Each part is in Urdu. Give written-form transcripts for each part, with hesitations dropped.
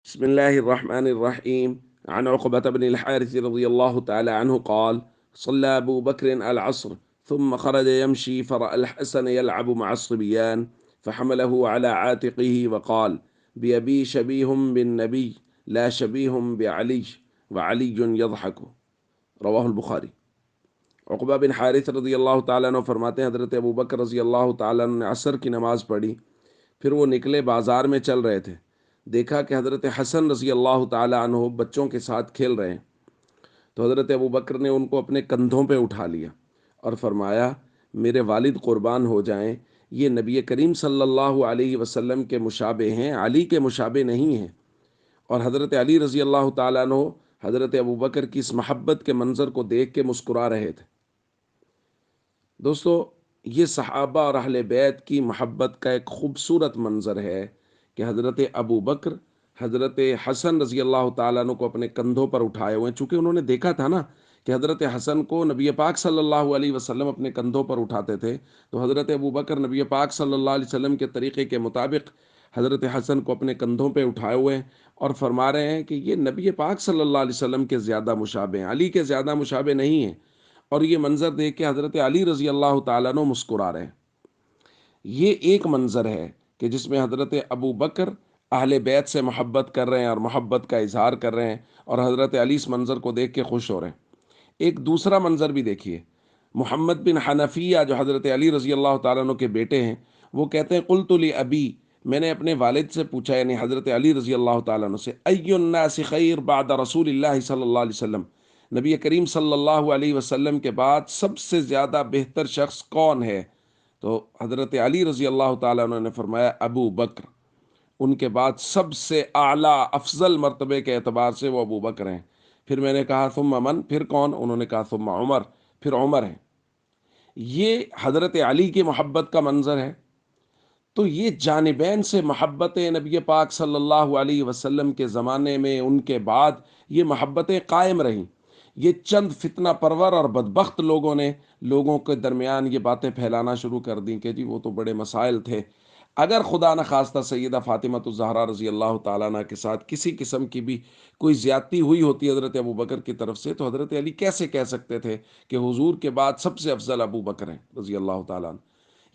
بسم الله الرحمن الرحيم. عن عقبة بن الحارث رضي الله تعالى عنه قال: صلى أبو بكر العصر ثم خرج يمشي فرأى الحسن يلعب مع الصبيان فحمله على عاتقه وقال: بأبي شبيه بالنبي لا شبيه بعلي وعلي يضحك. رواہ البخاری۔ عقبہ بن حارث رضی اللہ تعالیٰ عنہ فرماتے ہیں حضرت ابو بکر رضی اللہ تعالیٰ عنہ نے عصر کی نماز پڑھی، پھر وہ نکلے، بازار میں چل رہے تھے، دیکھا کہ حضرت حسن رضی اللہ تعالیٰ عنہ بچوں کے ساتھ کھیل رہے ہیں، تو حضرت ابو بکر نے ان کو اپنے کندھوں پہ اٹھا لیا اور فرمایا: میرے والد قربان ہو جائیں، یہ نبی کریم صلی اللہ علیہ وسلم کے مشابہ ہیں، علی کے مشابہ نہیں ہیں۔ اور حضرت علی رضی اللہ تعالیٰ عنہ حضرت ابو بکر کی اس محبت کے منظر کو دیکھ کے مسکرا رہے تھے۔ دوستو، یہ صحابہ اور اہل بیت کی محبت کا ایک خوبصورت منظر ہے کہ حضرت ابو بکر حضرت حسن رضی اللہ تعالیٰ عنہ کو اپنے کندھوں پر اٹھائے ہوئے ہیں، چونکہ انہوں نے دیکھا تھا نا کہ حضرت حسن کو نبی پاک صلی اللہ علیہ وسلم اپنے کندھوں پر اٹھاتے تھے، تو حضرت ابو بکر نبی پاک صلی اللہ علیہ وسلم کے طریقے کے مطابق حضرت حسن کو اپنے کندھوں پہ اٹھائے ہوئے ہیں اور فرما رہے ہیں کہ یہ نبی پاک صلی اللہ علیہ وسلم کے زیادہ مشابہ ہیں، علی کے زیادہ مشابہ نہیں ہیں۔ اور یہ منظر دیکھ کے حضرت علی رضی اللہ تعالیٰ عنہ مسکرا رہے ہیں۔ یہ ایک منظر ہے کہ جس میں حضرت ابو بکر اہل بیت سے محبت کر رہے ہیں اور محبت کا اظہار کر رہے ہیں، اور حضرت علی اس منظر کو دیکھ کے خوش ہو رہے ہیں۔ ایک دوسرا منظر بھی دیکھیے، محمد بن حنفیہ جو حضرت علی رضی اللہ تعالیٰ عنہ کے بیٹے ہیں، وہ کہتے ہیں: قلت لأبی، میں نے اپنے والد سے پوچھا، یعنی حضرت علی رضی اللہ تعالیٰ عنہ سے، ای الناس خیر بعد رسول اللہ صلی اللہ علیہ وسلم، نبی کریم صلی اللہ علیہ وسلم کے بعد سب سے زیادہ بہتر شخص کون ہے؟ تو حضرت علی رضی اللہ تعالیٰ عنہ نے فرمایا: ابو بکر، ان کے بعد سب سے اعلیٰ افضل مرتبے کے اعتبار سے وہ ابو بکر ہیں۔ پھر میں نے کہا: ثم من، پھر کون؟ انہوں نے کہا: ثم عمر، پھر عمر ہیں۔ یہ حضرت علی کی محبت کا منظر ہے۔ تو یہ جانبین سے محبتیں نبی پاک صلی اللہ علیہ وسلم کے زمانے میں، ان کے بعد یہ محبتیں قائم رہیں۔ یہ چند فتنہ پرور اور بدبخت لوگوں نے لوگوں کے درمیان یہ باتیں پھیلانا شروع کر دیں کہ جی وہ تو بڑے مسائل تھے۔ اگر خدا نخواستہ سیدہ فاطمہ الزہرا رضی اللہ تعالیٰ عنہ کے ساتھ کسی قسم کی بھی کوئی زیادتی ہوئی ہوتی حضرت ابو بکر کی طرف سے، تو حضرت علی کیسے کہہ سکتے تھے کہ حضور کے بعد سب سے افضل ابو بکر ہیں رضی اللہ تعالیٰ عنہ؟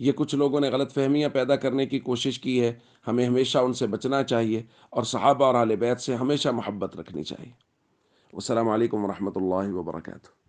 یہ کچھ لوگوں نے غلط فہمیاں پیدا کرنے کی کوشش کی ہے۔ ہمیں ہمیشہ ان سے بچنا چاہیے اور صحابہ اور اہل بیت سے ہمیشہ محبت رکھنی چاہیے۔ السلام علیکم ورحمۃ اللہ وبرکاتہ۔